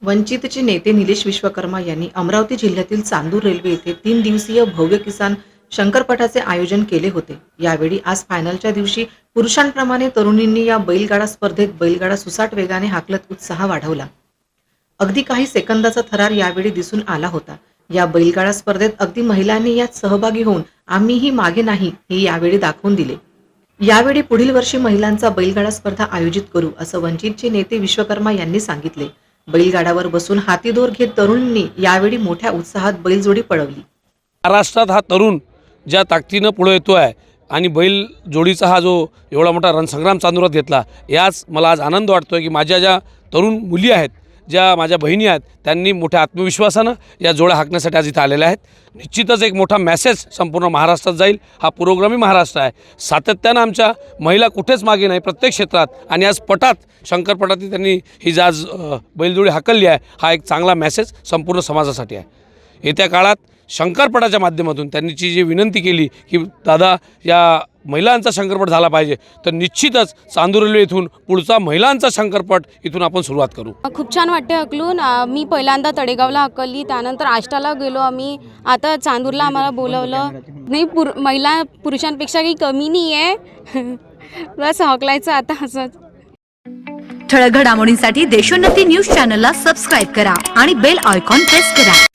वंचितचे नेते निलेश विश्वकर्मा यांनी अमरावती जिल्ह्यातील चांदूर रेल्वे येथे 3 दिवसीय भव्य किसान शंकरपटाचे आयोजन केले होते। यावेळी आज फायनलच्या दिवशी पुरुषांप्रमाणे तरुणींनी या बैलगाडा स्पर्धेत बैलगाडा सुसाट वेगाने हाकलत उत्साह वाढवला। अगदी काही सेकंदाचा थरार यावेळी दिसून आला होता। या बैलगाडा स्पर्धेत अगदी महिलांनी यात सहभागी होऊन आम्हीही मागे नाही हे यावेळी दाखवून दिले। यावेळी पुढील वर्षी महिलांचा बैलगाडा स्पर्धा आयोजित करू असं वंचितचे नेते विश्वकर्मा यांनी सांगितले। बैलगाडावर बसून हातीदोर घेत तरुणींनी यावेळी मोठ्या उत्साहात बैलजोडी पळवली। महाराष्ट्रात हा तरुण ज्या ताकदीनं पुढे येतो आहे आणि बैल जोडीचा हा जो एवढा मोठा रणसंग्राम चांदुरात घेतला, याच मला आज आनंद वाटतो की माझ्या ज्या तरुण मुली आहेत, ज्या माझ्या बहिणी आहेत, त्यांनी मोठ्या आत्मविश्वासानं या जोड्या हाकण्यासाठी आज इथं आलेल्या आहेत। निश्चितच एक मोठा मेसेज संपूर्ण महाराष्ट्रात जाईल। हा पुरोगामी महाराष्ट्र आहे। सातत्यानं आमच्या महिला कुठेच मागे नाही, प्रत्येक क्षेत्रात, आणि आज पटात शंकरपटात त्यांनी ही आज बैलजोडी हाकलली आहे। हा एक चांगला मेसेज संपूर्ण समाजासाठी आहे। येत्या काळात शंकरपटाच्या माध्यमातून त्यांनी जी विनंती केली की दादा या महिलांचा शंकरपट झाला पाहिजे, तर निश्चितच चांदूर रेल्वे इथून पुढचा महिलांचा शंकरपट इथून आपण सुरुवात करू। खूप छान वाटते हकलून। मी पहिल्यांदा तळेगावला हकलली, त्यानंतर आष्टाला गेलो आम्ही, आता चांदूरला आम्हाला बोलवलं नाही। महिला पुरुषांपेक्षा काही कमी नाही आहे। बस हकलायचं आता असंच। ठळक घडामोडींसाठी देशोन्नती न्यूज चॅनलला सबस्क्राईब करा आणि बेल आयकॉन प्रेस करा।